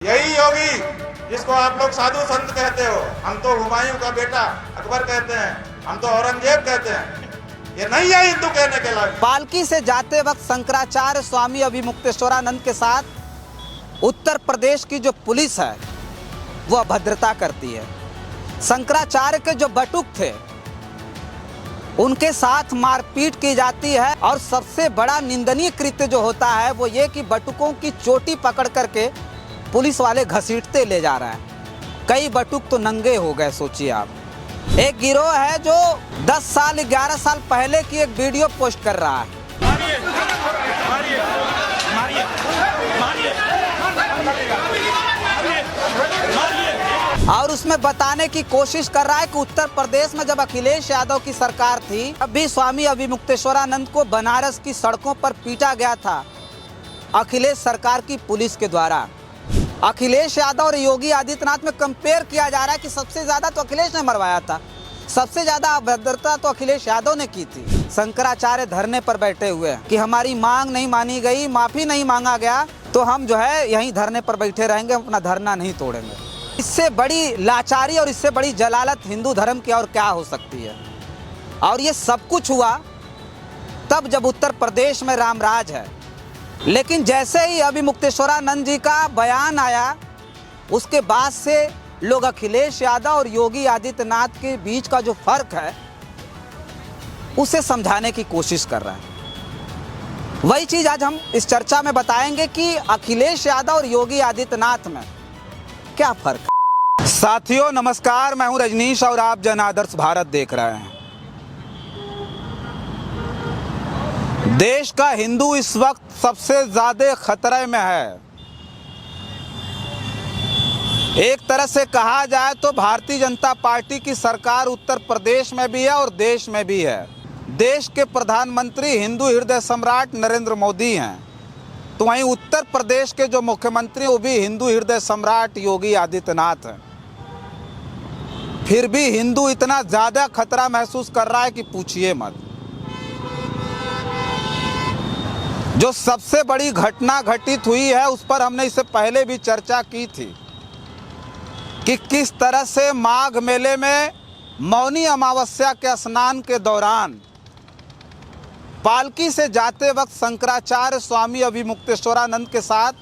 यही योगी जिसको आप लोग साधु संत कहते हो, हम तो हुमायूं का बेटा अकबर कहते हैं, हम तो औरंगजेब कहते हैं, ये नहीं है हिंदू कहने के लायक। पालकी से जाते वक्त शंकराचार्य स्वामी अभिमुक्तेश्वरानंद के साथ उत्तर प्रदेश की जो पुलिस है वो अभद्रता करती है। शंकराचार्य के जो बटुक थे उनके साथ मारपीट की जाती है और सबसे बड़ा निंदनीय कृत्य जो होता है वो ये कि बटुकों की चोटी पकड़ करके पुलिस वाले घसीटते ले जा रहे हैं। कई बटुक तो नंगे हो गए। सोचिए आप, एक गिरोह है जो 10 साल 11 साल पहले की एक वीडियो पोस्ट कर रहा है और उसमें बताने की कोशिश कर रहा है कि उत्तर प्रदेश में जब अखिलेश यादव की सरकार थी तब भी स्वामी अभिमुक्तेश्वरानंद को बनारस की सड़कों पर पीटा गया था अखिलेश सरकार की पुलिस के द्वारा। अखिलेश यादव और योगी आदित्यनाथ में कंपेयर किया जा रहा है कि सबसे ज्यादा तो अखिलेश ने मरवाया था, सबसे ज्यादा अभद्रता तो अखिलेश यादव ने की थी। शंकराचार्य धरने पर बैठे हुए कि हमारी मांग नहीं मानी गई, माफी नहीं मांगा गया तो हम जो है यहीं धरने पर बैठे रहेंगे, अपना धरना नहीं तोड़ेंगे। इससे बड़ी लाचारी और इससे बड़ी जलालत हिंदू धर्म की और क्या हो सकती है। और ये सब कुछ हुआ तब जब उत्तर प्रदेश में रामराज है। लेकिन जैसे ही अभिमुक्तेश्वरानंद जी का बयान आया उसके बाद से लोग अखिलेश यादव और योगी आदित्यनाथ के बीच का जो फर्क है उसे समझाने की कोशिश कर रहे हैं। वही चीज आज हम इस चर्चा में बताएंगे कि अखिलेश यादव और योगी आदित्यनाथ में क्या फर्क है। साथियों नमस्कार, मैं हूं रजनीश और आप जन आदर्श भारत देख रहे हैं। देश का हिंदू इस वक्त सबसे ज्यादा खतरे में है। एक तरह से कहा जाए तो भारतीय जनता पार्टी की सरकार उत्तर प्रदेश में भी है और देश में भी है। देश के प्रधानमंत्री हिंदू हृदय सम्राट नरेंद्र मोदी हैं, तो वहीं उत्तर प्रदेश के जो मुख्यमंत्री वो भी हिंदू हृदय सम्राट योगी आदित्यनाथ हैं। फिर भी हिंदू इतना ज्यादा खतरा महसूस कर रहा है कि पूछिए मत। जो सबसे बड़ी घटना घटित हुई है उस पर हमने इससे पहले भी चर्चा की थी कि किस तरह से माघ मेले में मौनी अमावस्या के स्नान के दौरान पालकी से जाते वक्त शंकराचार्य स्वामी अभिमुक्तेश्वरानंद के साथ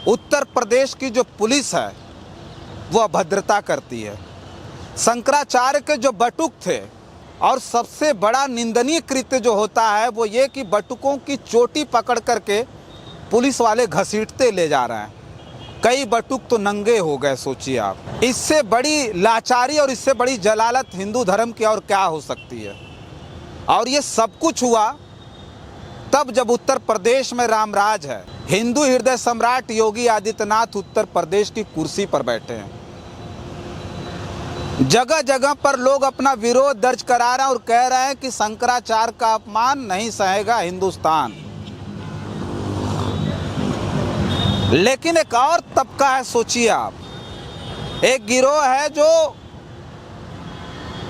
उत्तर प्रदेश की जो पुलिस है वो अभद्रता करती है। शंकराचार्य के जो बटुक थे और सबसे बड़ा निंदनीय कृत्य जो होता है वो ये कि बटुकों की चोटी पकड़ करके पुलिस वाले घसीटते ले जा रहे हैं। कई बटुक तो नंगे हो गए। सोचिए आप, इससे बड़ी लाचारी और इससे बड़ी जलालत हिंदू धर्म की और क्या हो सकती है। और ये सब कुछ हुआ तब जब उत्तर प्रदेश में रामराज है। हिंदू हृदय सम्राट योगी आदित्यनाथ उत्तर प्रदेश की कुर्सी पर बैठे हैं। जगह जगह पर लोग अपना विरोध दर्ज करा रहे हैं और कह रहे हैं कि शंकराचार्य का अपमान नहीं सहेगा हिंदुस्तान। लेकिन एक और तबका है, सोचिए आप, एक गिरोह है जो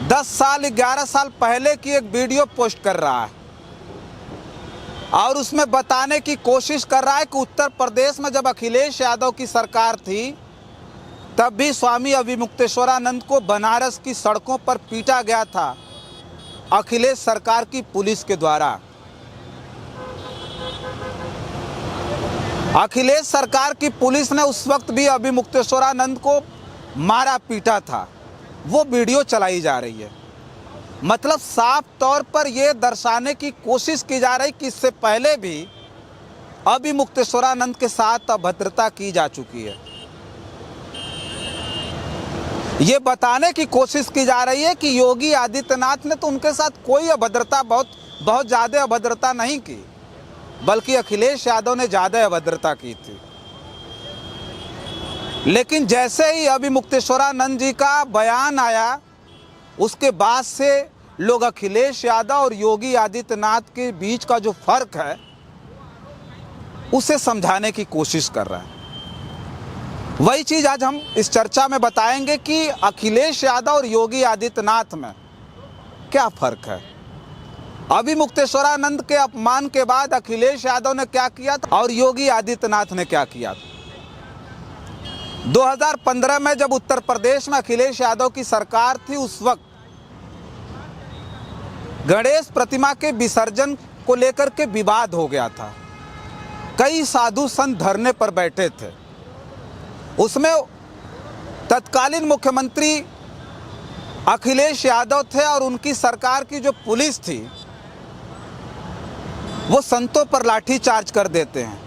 10 साल 11 साल पहले की एक वीडियो पोस्ट कर रहा है और उसमें बताने की कोशिश कर रहा है कि उत्तर प्रदेश में जब अखिलेश यादव की सरकार थी तब भी स्वामी अभिमुक्तेश्वरानंद को बनारस की सड़कों पर पीटा गया था अखिलेश सरकार की पुलिस के द्वारा। अखिलेश सरकार की पुलिस ने उस वक्त भी अभिमुक्तेश्वरानंद को मारा पीटा था। वो वीडियो चलाई जा रही है। मतलब साफ तौर पर यह दर्शाने की कोशिश की जा रही कि इससे पहले भी अभिमुक्तेश्वरानंद के साथ अभद्रता की जा चुकी है। ये बताने की कोशिश की जा रही है कि योगी आदित्यनाथ ने तो उनके साथ कोई अभद्रता, बहुत ज़्यादा अभद्रता नहीं की, बल्कि अखिलेश यादव ने ज़्यादा अभद्रता की थी। लेकिन जैसे ही अभिमुक्तेश्वरानंद जी का बयान आया उसके बाद से लोग अखिलेश यादव और योगी आदित्यनाथ के बीच का जो फर्क है उसे समझाने की कोशिश कर रहे हैं। वही चीज आज हम इस चर्चा में बताएंगे कि अखिलेश यादव और योगी आदित्यनाथ में क्या फर्क है। अभिमुक्तेश्वरानंद के अपमान के बाद अखिलेश यादव ने क्या किया था और योगी आदित्यनाथ ने क्या किया था। 2015 में जब उत्तर प्रदेश में अखिलेश यादव की सरकार थी, उस वक्त गणेश प्रतिमा के विसर्जन को लेकर के विवाद हो गया था। कई साधु संत धरने पर बैठे थे। उसमें तत्कालीन मुख्यमंत्री अखिलेश यादव थे और उनकी सरकार की जो पुलिस थी वो संतों पर लाठी चार्ज कर देते हैं।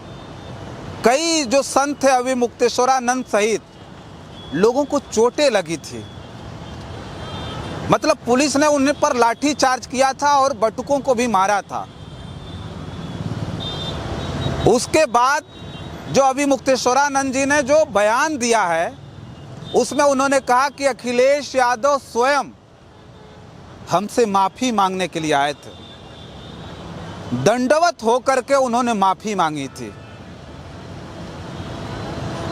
कई जो संत थे अभिमुक्तेश्वरानंद सहित लोगों को चोटें लगी थी। मतलब पुलिस ने उन पर लाठी चार्ज किया था और बटुकों को भी मारा था। उसके बाद जो अभिमुक्तेश्वरानंद जी ने जो बयान दिया है उसमें उन्होंने कहा कि अखिलेश यादव स्वयं हमसे माफ़ी मांगने के लिए आए थे। दंडवत होकर के उन्होंने माफ़ी मांगी थी।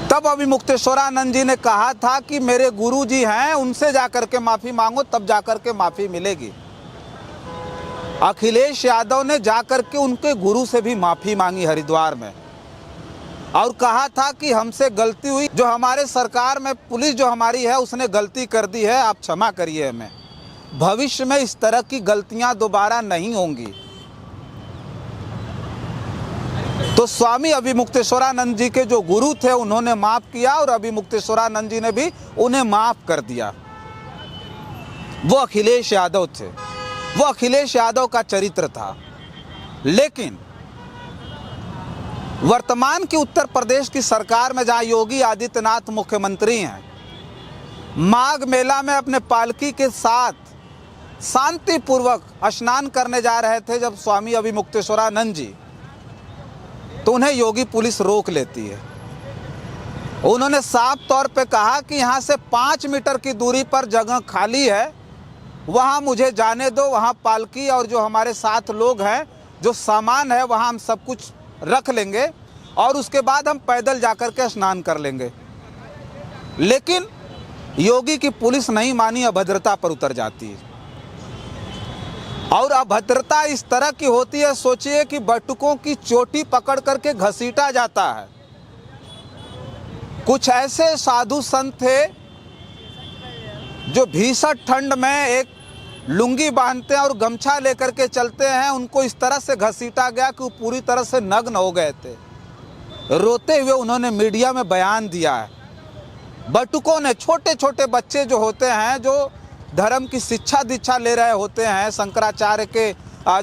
तब अभिमुक्तेश्वरानंद जी ने कहा था कि मेरे गुरु जी हैं, उनसे जाकर के माफ़ी मांगो, तब जाकर के माफ़ी मिलेगी। अखिलेश यादव ने जाकर के उनके गुरु से भी माफ़ी मांगी हरिद्वार में और कहा था कि हमसे गलती हुई, जो हमारे सरकार में पुलिस जो हमारी है उसने गलती कर दी है, आप क्षमा करिए हमें, भविष्य में इस तरह की गलतियां दोबारा नहीं होंगी। तो स्वामी अभिमुक्तेश्वरानंद जी के जो गुरु थे उन्होंने माफ़ किया और अभिमुक्तेश्वरानंद जी ने भी उन्हें माफ़ कर दिया। वो अखिलेश यादव थे, वो अखिलेश यादव का चरित्र था। लेकिन वर्तमान की उत्तर प्रदेश की सरकार में जहां योगी आदित्यनाथ मुख्यमंत्री हैं, माघ मेला में अपने पालकी के साथ शांतिपूर्वक स्नान करने जा रहे थे जब स्वामी अभिमुक्तेश्वरानंद जी, तो उन्हें योगी पुलिस रोक लेती है। उन्होंने साफ तौर पे कहा कि यहाँ से 5 मीटर की दूरी पर जगह खाली है, वहाँ मुझे जाने दो, वहाँ पालकी और जो हमारे साथ लोग हैं, जो सामान है वहाँ हम सब कुछ रख लेंगे और उसके बाद हम पैदल जाकर के स्नान कर लेंगे। लेकिन योगी की पुलिस नहीं मानी, अभद्रता पर उतर जाती है। और अभद्रता इस तरह की होती है, सोचिए कि बटुकों की चोटी पकड़ करके घसीटा जाता है। कुछ ऐसे साधु संत थे जो भीषण ठंड में एक लुंगी बांधते हैं और गमछा लेकर के चलते हैं, उनको इस तरह से घसीटा गया कि वो पूरी तरह से नग्न हो गए थे। रोते हुए उन्होंने मीडिया में बयान दिया है। बटुकों ने, छोटे छोटे बच्चे जो होते हैं, जो धर्म की शिक्षा दीक्षा ले रहे होते हैं शंकराचार्य के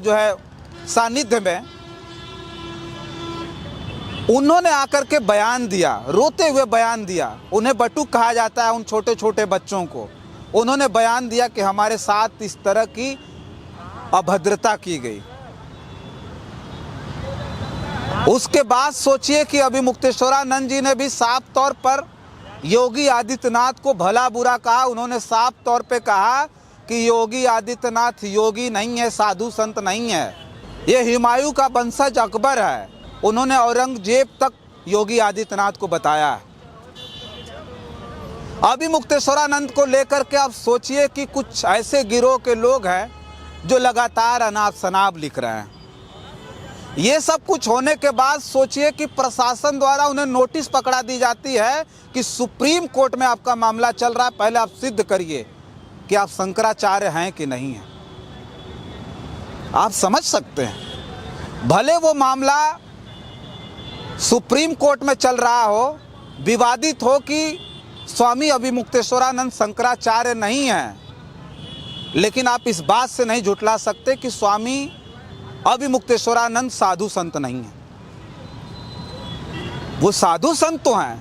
जो है सानिध्य में, उन्होंने आकर के बयान दिया, रोते हुए बयान दिया। उन्हें बटुक कहा जाता है उन छोटे छोटे बच्चों को। उन्होंने बयान दिया कि हमारे साथ इस तरह की अभद्रता की गई। उसके बाद सोचिए कि अभिमुक्तेश्वरानंद जी ने भी साफ तौर पर योगी आदित्यनाथ को भला बुरा कहा। उन्होंने साफ तौर पे कहा कि योगी आदित्यनाथ योगी नहीं है, साधु संत नहीं है, ये हुमायूं का वंशज अकबर है। उन्होंने औरंगजेब तक योगी आदित्यनाथ को बताया है। अभिमुक्तेश्वरानंद को लेकर के आप सोचिए कि कुछ ऐसे गिरोह के लोग हैं जो लगातार अनाप शनाप लिख रहे हैं। ये सब कुछ होने के बाद सोचिए कि प्रशासन द्वारा उन्हें नोटिस पकड़ा दी जाती है कि सुप्रीम कोर्ट में आपका मामला चल रहा है, पहले आप सिद्ध करिए कि आप शंकराचार्य हैं कि नहीं हैं। आप समझ सकते हैं, भले वो मामला सुप्रीम कोर्ट में चल रहा हो, विवादित हो कि स्वामी अभिमुक्तेश्वरानंद शंकराचार्य नहीं हैं, लेकिन आप इस बात से नहीं झुठला सकते कि स्वामी अभिमुक्तेश्वरानंद साधु संत नहीं है। वो साधु संत तो हैं,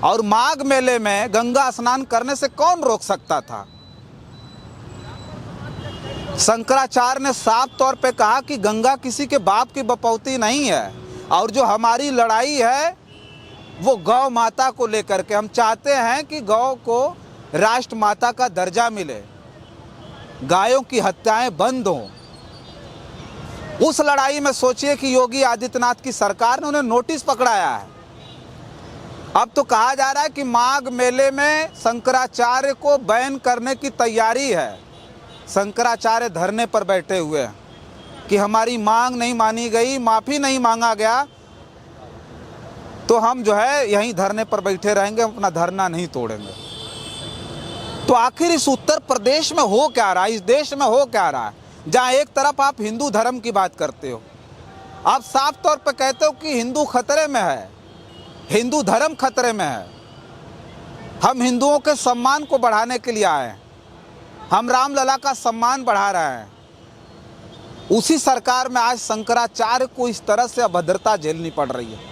और माघ मेले में गंगा स्नान करने से कौन रोक सकता था। शंकराचार्य ने साफ तौर पे कहा कि गंगा किसी के बाप की बपौती नहीं है, और जो हमारी लड़ाई है वो गौ माता को लेकर के, हम चाहते हैं कि गौ को राष्ट्र माता का दर्जा मिले, गायों की हत्याएं बंद हों। उस लड़ाई में सोचिए कि योगी आदित्यनाथ की सरकार ने उन्हें नोटिस पकड़ाया है। अब तो कहा जा रहा है कि माघ मेले में शंकराचार्य को बैन करने की तैयारी है। शंकराचार्य धरने पर बैठे हुए हैं कि हमारी मांग नहीं मानी गई, माफ़ी नहीं मांगा गया, तो हम जो है यहीं धरने पर बैठे रहेंगे, हम अपना धरना नहीं तोड़ेंगे। तो आखिर इस उत्तर प्रदेश में हो क्या रहा है, इस देश में हो क्या रहा है, जहाँ एक तरफ आप हिंदू धर्म की बात करते हो, आप साफ तौर पर कहते हो कि हिंदू खतरे में है, हिंदू धर्म खतरे में है, हम हिंदुओं के सम्मान को बढ़ाने के लिए आए हैं, हम रामलला का सम्मान बढ़ा रहे हैं। उसी सरकार में आज शंकराचार्य को इस तरह से अभद्रता झेलनी पड़ रही है,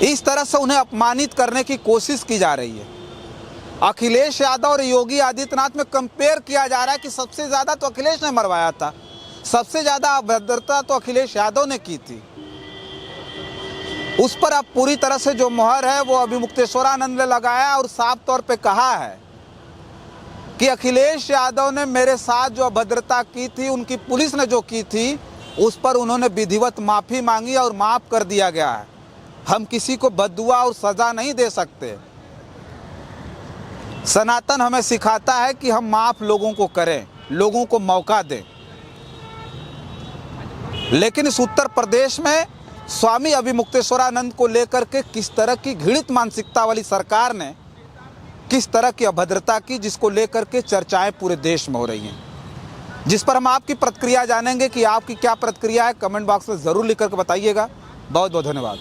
इस तरह से उन्हें अपमानित करने की कोशिश की जा रही है। अखिलेश यादव और योगी आदित्यनाथ में कंपेयर किया जा रहा है कि सबसे ज़्यादा तो अखिलेश ने मरवाया था, सबसे ज़्यादा अभद्रता तो अखिलेश यादव ने की थी। उस पर अब पूरी तरह से जो मोहर है वो अभिमुक्तेश्वरानंद ने लगाया और साफ तौर पे कहा है कि अखिलेश यादव ने मेरे साथ जो अभद्रता की थी, उनकी पुलिस ने जो की थी, उस पर उन्होंने विधिवत माफ़ी मांगी और माफ़ कर दिया गया है। हम किसी को बद्दुआ और सज़ा नहीं दे सकते। सनातन हमें सिखाता है कि हम माफ़ लोगों को करें, लोगों को मौका दें। लेकिन इस उत्तर प्रदेश में स्वामी अभिमुक्तेश्वरानंद को लेकर के किस तरह की घृणित मानसिकता वाली सरकार ने किस तरह की अभद्रता की, जिसको लेकर के चर्चाएं पूरे देश में हो रही हैं, जिस पर हम आपकी प्रतिक्रिया जानेंगे कि आपकी क्या प्रतिक्रिया है। कमेंट बॉक्स में ज़रूर लिख करके बताइएगा। बहुत बहुत धन्यवाद।